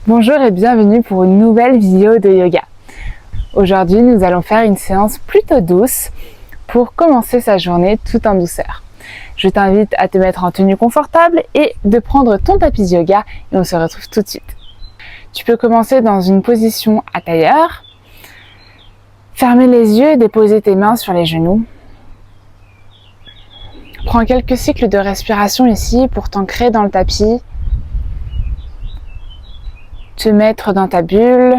Bonjour et bienvenue pour une nouvelle vidéo de yoga. Aujourd'hui, nous allons faire une séance plutôt douce pour commencer sa journée tout en douceur. Je t'invite à te mettre en tenue confortable et de prendre ton tapis de yoga et on se retrouve tout de suite. Tu peux commencer dans une position à tailleur, fermer les yeux et déposer tes mains sur les genoux. Prends quelques cycles de respiration ici pour t'ancrer dans le tapis, te mettre dans ta bulle,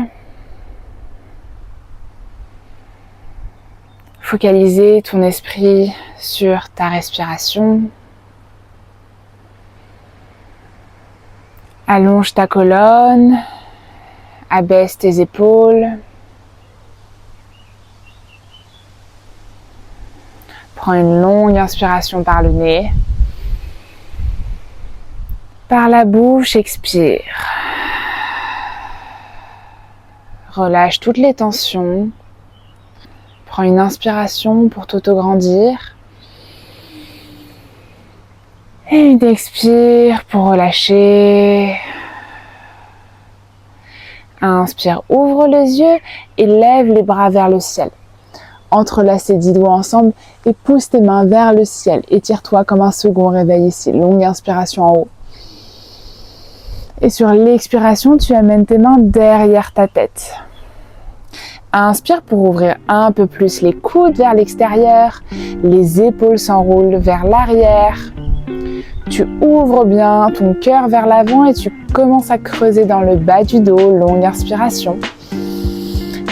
focaliser ton esprit sur ta respiration. Allonge ta colonne, abaisse tes épaules. Prends une longue inspiration par le nez. Par la bouche, expire. Relâche toutes les tensions. Prends une inspiration pour t'auto-grandir. Et une expire pour relâcher. Inspire, ouvre les yeux et lève les bras vers le ciel. Entrelace tes 10 doigts ensemble et pousse tes mains vers le ciel. Étire-toi comme un second réveil ici. Longue inspiration en haut. Et sur l'expiration, tu amènes tes mains derrière ta tête. Inspire pour ouvrir un peu plus les coudes vers l'extérieur. Les épaules s'enroulent vers l'arrière. Tu ouvres bien ton cœur vers l'avant et tu commences à creuser dans le bas du dos. Longue inspiration.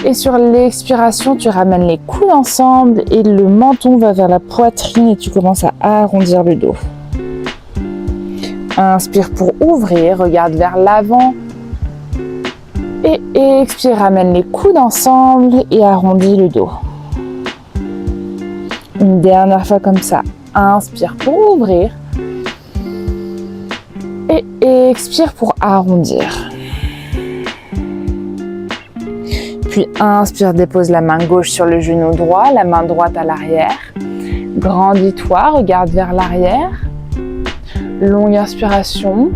Et sur l'expiration, tu ramènes les coudes ensemble et le menton va vers la poitrine et tu commences à arrondir le dos. Inspire pour ouvrir, regarde vers l'avant. Et expire, ramène les coudes ensemble et arrondis le dos. Une dernière fois comme ça. Inspire pour ouvrir. Et expire pour arrondir. Puis inspire, dépose la main gauche sur le genou droit, la main droite à l'arrière. Grandis-toi, regarde vers l'arrière. Longue inspiration.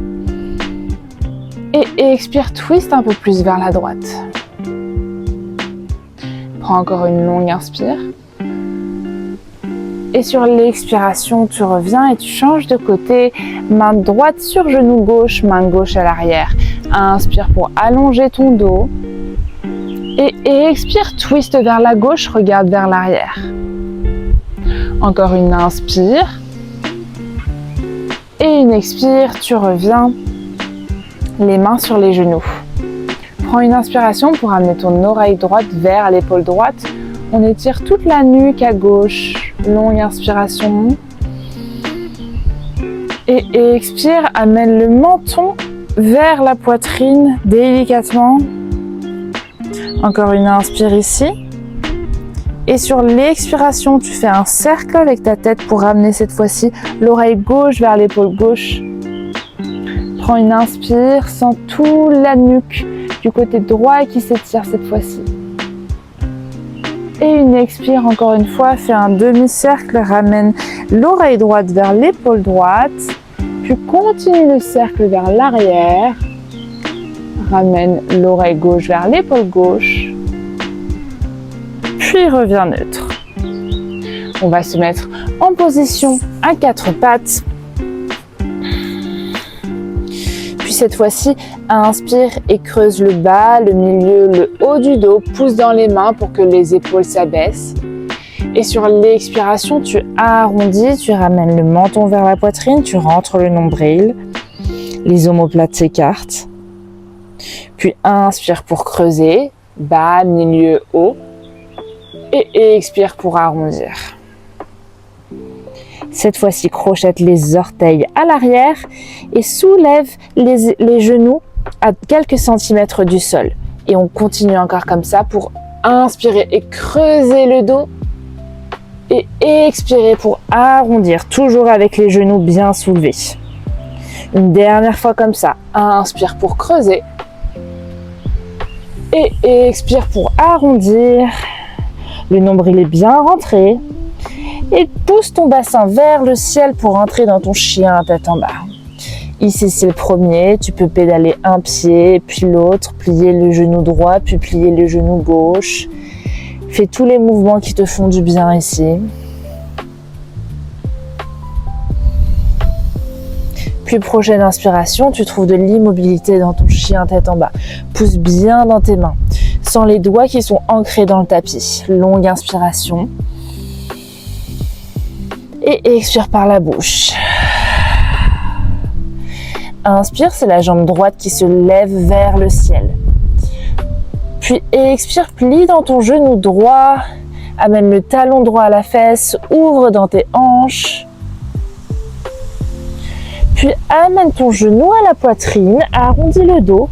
Et expire, twist un peu plus vers la droite. Prends encore une longue inspire. Et sur l'expiration, tu reviens et tu changes de côté. Main droite sur genou gauche, main gauche à l'arrière. Inspire pour allonger ton dos. Et expire, twist vers la gauche, regarde vers l'arrière. Encore une inspire. Et une expire, tu reviens. Les mains sur les genoux. Prends une inspiration pour amener ton oreille droite vers l'épaule droite. On étire toute la nuque à gauche. Longue inspiration. Et expire, amène le menton vers la poitrine délicatement. Encore une inspire ici. Et sur l'expiration, tu fais un cercle avec ta tête pour ramener cette fois-ci l'oreille gauche vers l'épaule gauche. Prends une inspire, sens toute la nuque du côté droit qui s'étire cette fois-ci. Et une expire encore une fois, fais un demi-cercle, ramène l'oreille droite vers l'épaule droite. Puis continue le cercle vers l'arrière. Ramène l'oreille gauche vers l'épaule gauche. Puis reviens neutre. On va se mettre en position à 4 pattes. Puis cette fois-ci, inspire et creuse le bas, le milieu, le haut du dos. Pousse dans les mains pour que les épaules s'abaissent. Et sur l'expiration, tu arrondis, tu ramènes le menton vers la poitrine, tu rentres le nombril. Les omoplates s'écartent. Puis inspire pour creuser, bas, milieu, haut. Et expire pour arrondir. Cette fois-ci, crochette les orteils à l'arrière et soulève les genoux à quelques centimètres du sol. Et on continue encore comme ça pour inspirer et creuser le dos. Et expirer pour arrondir, toujours avec les genoux bien soulevés. Une dernière fois comme ça. Inspire pour creuser. Et expire pour arrondir. Le nombril est bien rentré. Et pousse ton bassin vers le ciel pour entrer dans ton chien tête en bas. Ici, c'est le premier. Tu peux pédaler un pied, puis l'autre, plier le genou droit, puis plier le genou gauche. Fais tous les mouvements qui te font du bien ici. Puis prochaine inspiration, tu trouves de l'immobilité dans ton chien tête en bas. Pousse bien dans tes mains. Sens les doigts qui sont ancrés dans le tapis. Longue inspiration. Et expire par la bouche. Inspire, c'est la jambe droite qui se lève vers le ciel. Puis expire, plie dans ton genou droit. Amène le talon droit à la fesse. Ouvre dans tes hanches. Puis amène ton genou à la poitrine, arrondis le dos,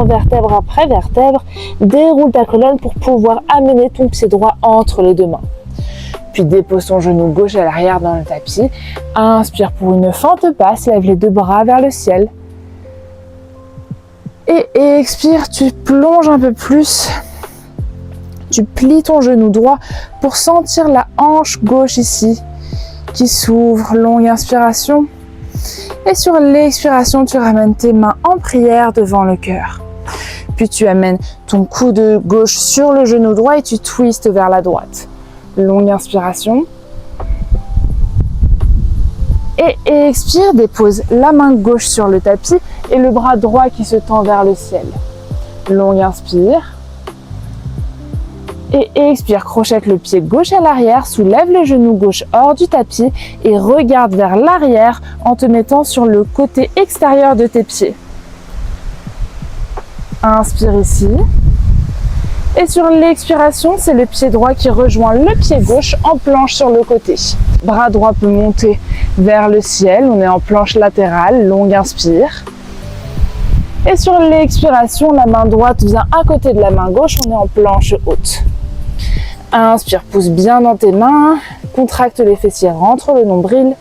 vertèbre après vertèbre, déroule ta colonne pour pouvoir amener ton pied droit entre les deux mains. Puis dépose ton genou gauche à l'arrière dans le tapis, inspire pour une fente basse, lève les deux bras vers le ciel. Et expire, tu plonges un peu plus, tu plies ton genou droit pour sentir la hanche gauche ici qui s'ouvre, longue inspiration. Et sur l'expiration, tu ramènes tes mains en prière devant le cœur. Puis tu amènes ton coude gauche sur le genou droit et tu twistes vers la droite. Longue inspiration. Et expire, dépose la main gauche sur le tapis et le bras droit qui se tend vers le ciel. Longue inspire. Et expire, crochette le pied gauche à l'arrière, soulève le genou gauche hors du tapis et regarde vers l'arrière en te mettant sur le côté extérieur de tes pieds. Inspire ici. Et sur l'expiration, c'est le pied droit qui rejoint le pied gauche en planche sur le côté. Bras droit peut monter vers le ciel, on est en planche latérale, longue inspire. Et sur l'expiration, la main droite vient à côté de la main gauche, on est en planche haute. Inspire, pousse bien dans tes mains, contracte les fessiers, rentre le nombril.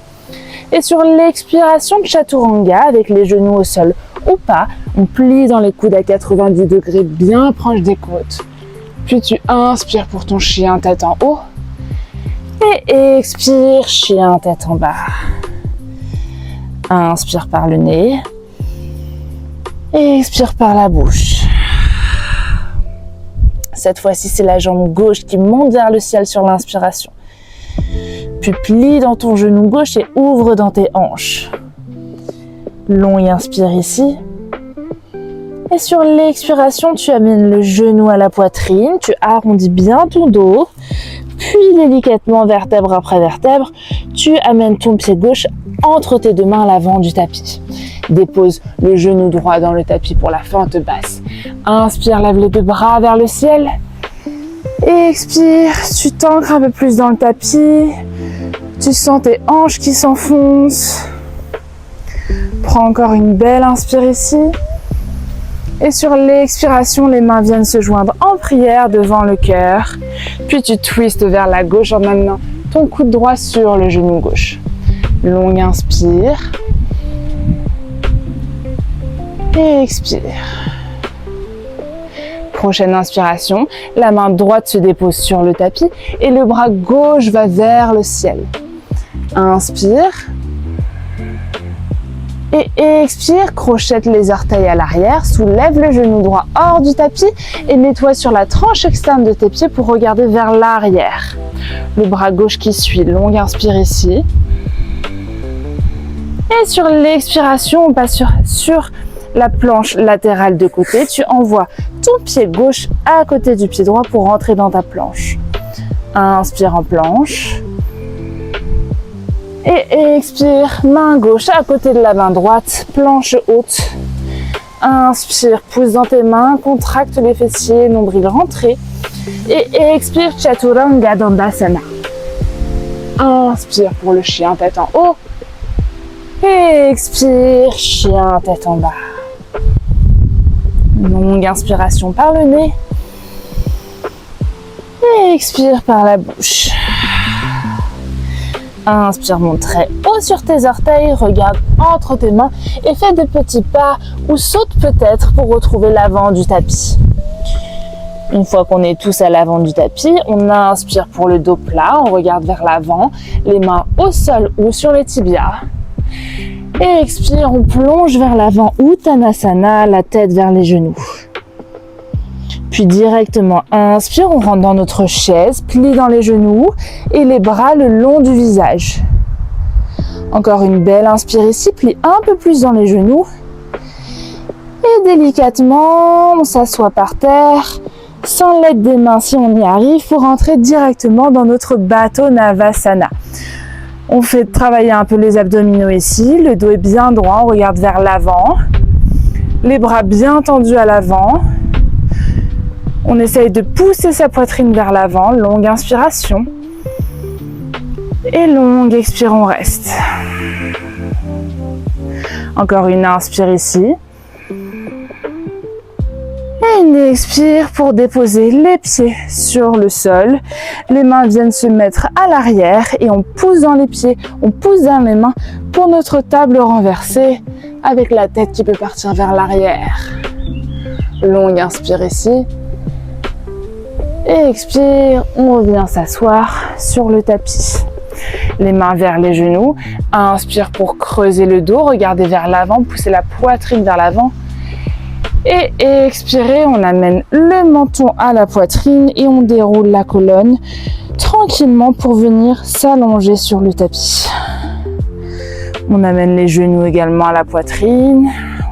Et sur l'expiration, chaturanga avec les genoux au sol ou pas, on plie dans les coudes à 90 degrés, bien proche des côtes. Puis tu inspires pour ton chien tête en haut. Et expire, chien tête en bas. Inspire par le nez. Et expire par la bouche. Cette fois-ci, c'est la jambe gauche qui monte vers le ciel sur l'inspiration. Puis plie dans ton genou gauche et ouvre dans tes hanches. Long et inspire ici. Et sur l'expiration, tu amènes le genou à la poitrine, tu arrondis bien ton dos. Puis délicatement, vertèbre après vertèbre, tu amènes ton pied gauche entre tes deux mains à l'avant du tapis. Dépose le genou droit dans le tapis pour la fente basse. Inspire, lève les deux bras vers le ciel. Expire, tu t'ancres un peu plus dans le tapis. Tu sens tes hanches qui s'enfoncent. Prends encore une belle inspire ici. Et sur l'expiration, les mains viennent se joindre en prière devant le cœur. Puis tu twistes vers la gauche en amenant ton coude droit sur le genou gauche. Longue inspire. Et expire. Prochaine inspiration, la main droite se dépose sur le tapis et le bras gauche va vers le ciel. Inspire. Et expire, crochette les orteils à l'arrière, soulève le genou droit hors du tapis et mets-toi sur la tranche externe de tes pieds pour regarder vers l'arrière. Le bras gauche qui suit, longue inspire ici. Et sur l'expiration, on passe sur la planche latérale de côté. Tu envoies ton pied gauche à côté du pied droit pour rentrer dans ta planche. Inspire en planche. Et expire, main gauche à côté de la main droite, planche haute. Inspire, pousse dans tes mains, contracte les fessiers, nombril rentré. Et expire, Chaturanga Dandasana. Inspire pour le chien tête en haut. Et expire, chien tête en bas. Longue inspiration par le nez. Et expire par la bouche. Inspire, monte très haut sur tes orteils, regarde entre tes mains et fais des petits pas ou saute peut-être pour retrouver l'avant du tapis. Une fois qu'on est tous à l'avant du tapis, on inspire pour le dos plat, on regarde vers l'avant, les mains au sol ou sur les tibias. Et expire, on plonge vers l'avant, Uttanasana, la tête vers les genoux. Puis directement, inspire, on rentre dans notre chaise, plie dans les genoux et les bras le long du visage. Encore une belle inspire ici, plie un peu plus dans les genoux. Et délicatement, on s'assoit par terre, sans l'aide des mains si on y arrive, pour rentrer directement dans notre Baddha Navasana. On fait travailler un peu les abdominaux ici, le dos est bien droit, on regarde vers l'avant, les bras bien tendus à l'avant. On essaye de pousser sa poitrine vers l'avant, longue inspiration. Et longue expire, on reste. Encore une inspire ici. Et une expire pour déposer les pieds sur le sol. Les mains viennent se mettre à l'arrière et on pousse dans les pieds, on pousse dans les mains pour notre table renversée avec la tête qui peut partir vers l'arrière. Longue inspire ici. Et expire, on revient s'asseoir sur le tapis. Les mains vers les genoux. Inspire pour creuser le dos, regardez vers l'avant, poussez la poitrine vers l'avant. Et expirez, on amène le menton à la poitrine et on déroule la colonne tranquillement pour venir s'allonger sur le tapis. On amène les genoux également à la poitrine.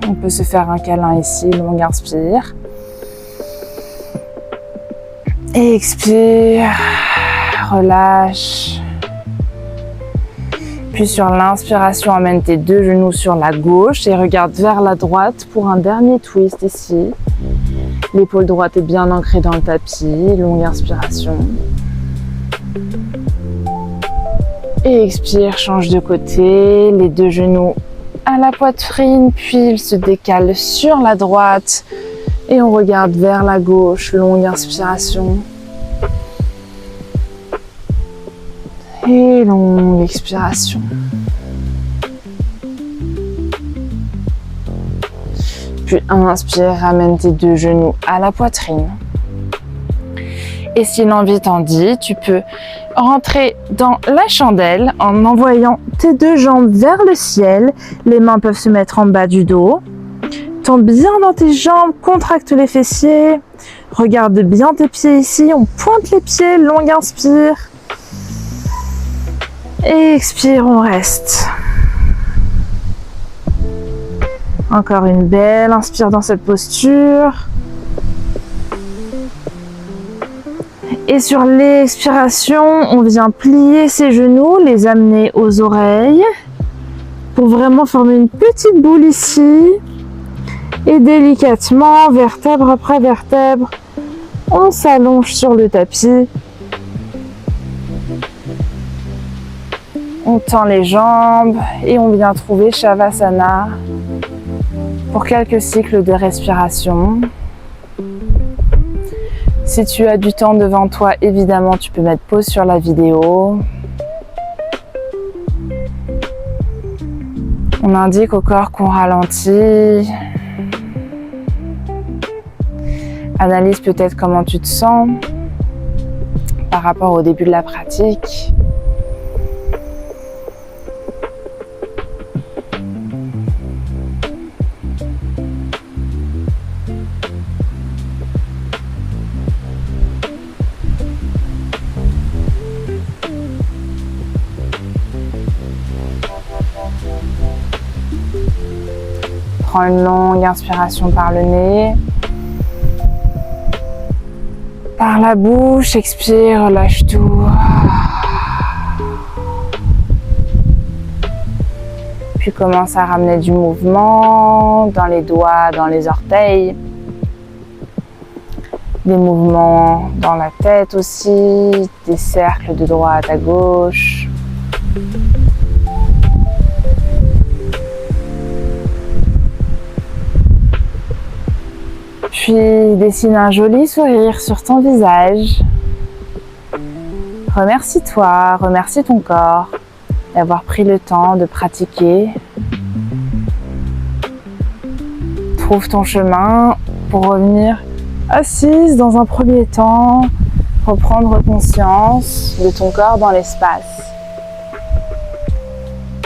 On peut se faire un câlin ici, longue inspire. Et expire, relâche. Puis sur l'inspiration, amène tes deux genoux sur la gauche et regarde vers la droite pour un dernier twist ici. L'épaule droite est bien ancrée dans le tapis, longue inspiration. Et expire, change de côté, les deux genoux à la poitrine, puis ils se décalent sur la droite et on regarde vers la gauche, longue inspiration. Et longue expiration. Puis inspire, ramène tes deux genoux à la poitrine. Et si l'envie t'en dit, tu peux rentrer dans la chandelle en envoyant tes deux jambes vers le ciel. Les mains peuvent se mettre en bas du dos. Tombe bien dans tes jambes, contracte les fessiers. Regarde bien tes pieds ici, on pointe les pieds, longue inspire. Et expire, on reste. Encore une belle inspire dans cette posture. Et sur l'expiration, on vient plier ses genoux, les amener aux oreilles pour vraiment former une petite boule ici. Et délicatement, vertèbre après vertèbre, on s'allonge sur le tapis. On tend les jambes et on vient trouver Shavasana pour quelques cycles de respiration. Si tu as du temps devant toi, évidemment, tu peux mettre pause sur la vidéo. On indique au corps qu'on ralentit. Analyse peut-être comment tu te sens par rapport au début de la pratique. Prends une longue inspiration par le nez. Par la bouche, expire, relâche tout. Puis commence à ramener du mouvement dans les doigts, dans les orteils. Des mouvements dans la tête aussi, des cercles de droite à gauche. Puis dessine un joli sourire sur ton visage. Remercie-toi, remercie ton corps d'avoir pris le temps de pratiquer. Trouve ton chemin pour revenir assise dans un premier temps, reprendre conscience de ton corps dans l'espace.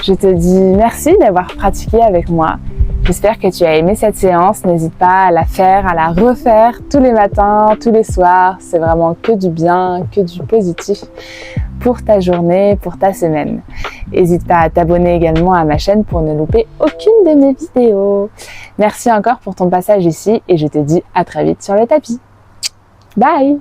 Je te dis merci d'avoir pratiqué avec moi. J'espère que tu as aimé cette séance. N'hésite pas à la faire, à la refaire tous les matins, tous les soirs. C'est vraiment que du bien, que du positif pour ta journée, pour ta semaine. N'hésite pas à t'abonner également à ma chaîne pour ne louper aucune de mes vidéos. Merci encore pour ton passage ici et je te dis à très vite sur le tapis. Bye!